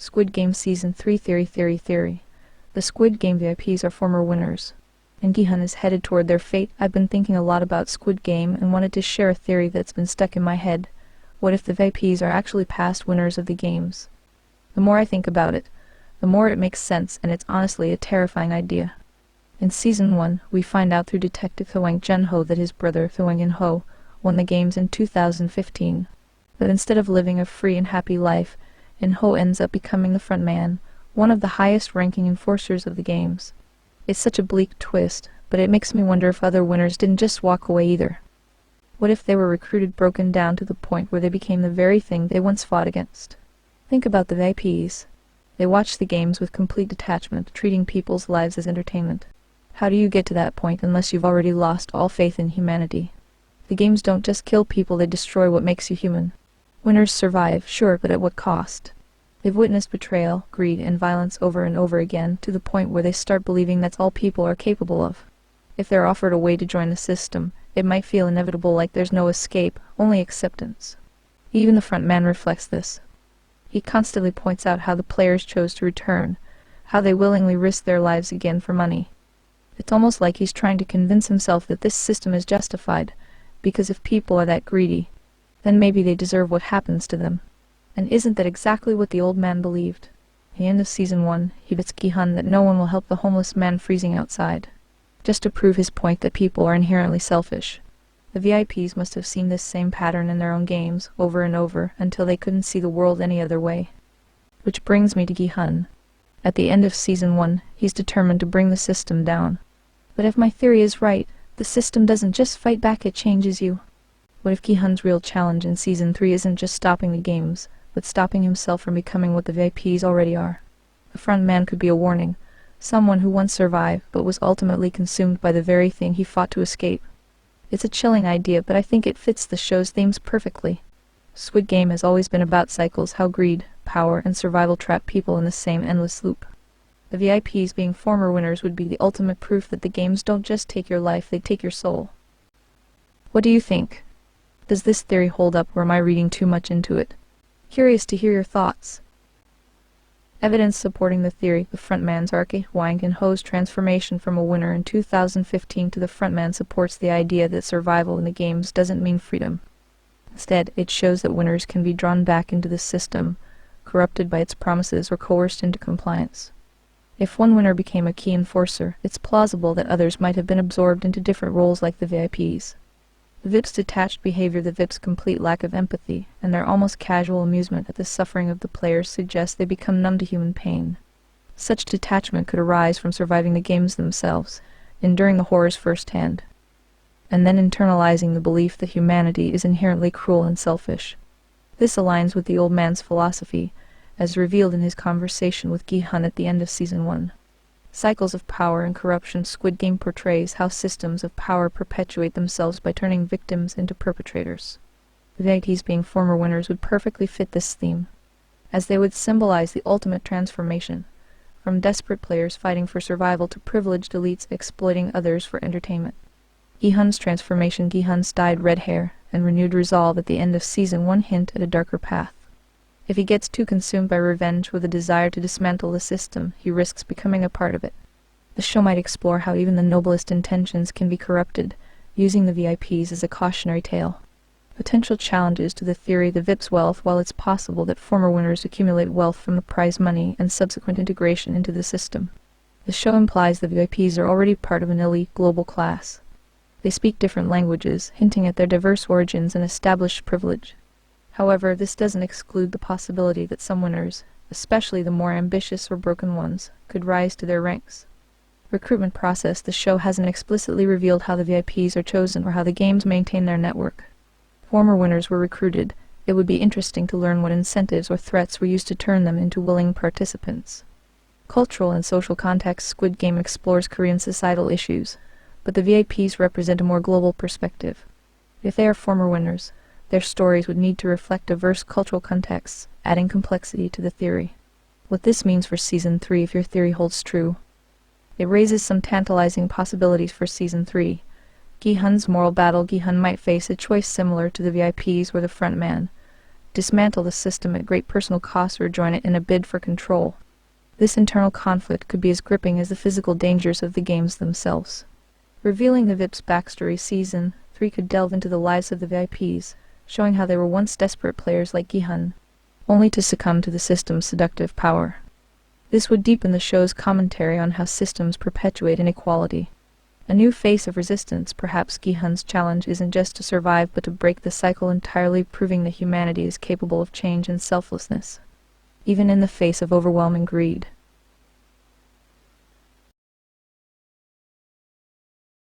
Squid Game Season 3 Theory. The Squid Game VIPs are former winners, and Gi-hun is headed toward their fate. I've been thinking a lot about Squid Game and wanted to share a theory that's been stuck in my head. What if the VIPs are actually past winners of the games? The more I think about it, the more it makes sense, and it's honestly a terrifying idea. In Season 1, we find out through Detective Hwang Jun-ho that his brother Hwang In-ho won the games in 2015. But instead of living a free and happy life, In-ho ends up becoming the front man, one of the highest-ranking enforcers of the games. It's such a bleak twist, but it makes me wonder if other winners didn't just walk away either. What if they were recruited, broken down to the point where they became the very thing they once fought against? Think about the VIPs. They watch the games with complete detachment, treating people's lives as entertainment. How do you get to that point unless you've already lost all faith in humanity? The games don't just kill people, they destroy what makes you human. Winners survive, sure, but at what cost? They've witnessed betrayal, greed, and violence over and over again, to the point where they start believing that's all people are capable of. If they're offered a way to join the system, it might feel inevitable, like there's no escape, only acceptance. Even the front man reflects this. He constantly points out how the players chose to return, how they willingly risked their lives again for money. It's almost like he's trying to convince himself that this system is justified, because if people are that greedy, then maybe they deserve what happens to them. And isn't that exactly what the old man believed? At the end of Season 1, he bets Gi-hun that no one will help the homeless man freezing outside, just to prove his point that people are inherently selfish. The VIPs must have seen this same pattern in their own games, over and over, until they couldn't see the world any other way. Which brings me to Gi-hun. At the end of Season 1, he's determined to bring the system down. But if my theory is right, the system doesn't just fight back, it changes you. What if Gi-hun's real challenge in Season 3 isn't just stopping the games, but stopping himself from becoming what the VIPs already are? The front man could be a warning, someone who once survived but was ultimately consumed by the very thing he fought to escape. It's a chilling idea, but I think it fits the show's themes perfectly. Squid Game has always been about cycles, how greed, power, and survival trap people in the same endless loop. The VIPs being former winners would be the ultimate proof that the games don't just take your life, they take your soul. What do you think? Does this theory hold up, or am I reading too much into it? Curious to hear your thoughts. Evidence supporting the theory: the frontman's arc. Hwang In-ho's transformation from a winner in 2015 to the frontman supports the idea that survival in the games doesn't mean freedom. Instead, it shows that winners can be drawn back into the system, corrupted by its promises or coerced into compliance. If one winner became a key enforcer, it's plausible that others might have been absorbed into different roles like the VIPs. The VIPs' detached behavior, the VIPs' complete lack of empathy, and their almost casual amusement at the suffering of the players suggests they become numb to human pain. Such detachment could arise from surviving the games themselves, enduring the horrors firsthand, and then internalizing the belief that humanity is inherently cruel and selfish. This aligns with the old man's philosophy, as revealed in his conversation with Gi-hun at the end of Season 1. Cycles of power and corruption. Squid Game portrays how systems of power perpetuate themselves by turning victims into perpetrators. The VIPs being former winners would perfectly fit this theme, as they would symbolize the ultimate transformation, from desperate players fighting for survival to privileged elites exploiting others for entertainment. Gi-hun's transformation. Gi-hun's dyed red hair and renewed resolve at the end of Season 1 hint at a darker path. If he gets too consumed by revenge with a desire to dismantle the system, he risks becoming a part of it. The show might explore how even the noblest intentions can be corrupted, using the VIPs as a cautionary tale. Potential challenges to the theory: the VIP's wealth. While it's possible that former winners accumulate wealth from the prize money and subsequent integration into the system, the show implies the VIPs are already part of an elite global class. They speak different languages, hinting at their diverse origins and established privilege. However, this doesn't exclude the possibility that some winners, especially the more ambitious or broken ones, could rise to their ranks. Recruitment process. The show hasn't explicitly revealed how the VIPs are chosen or how the games maintain their network. Former winners were recruited. It would be interesting to learn what incentives or threats were used to turn them into willing participants. Cultural and social context. Squid Game explores Korean societal issues, but the VIPs represent a more global perspective. If they are former winners, their stories would need to reflect diverse cultural contexts, adding complexity to the theory. What this means for Season 3 if your theory holds true. It raises some tantalizing possibilities for Season 3. Gi-hun's moral battle. Gi-hun might face a choice similar to the VIPs or the front man. dismantle the system at great personal cost or join it in a bid for control. This internal conflict could be as gripping as the physical dangers of the games themselves. Revealing the VIP's backstory, Season 3 could delve into the lives of the VIPs, showing how they were once desperate players like Gi-hun, only to succumb to the system's seductive power. This would deepen the show's commentary on how systems perpetuate inequality. A new face of resistance. Perhaps Gi-hun's challenge isn't just to survive but to break the cycle entirely, proving that humanity is capable of change and selflessness, even in the face of overwhelming greed.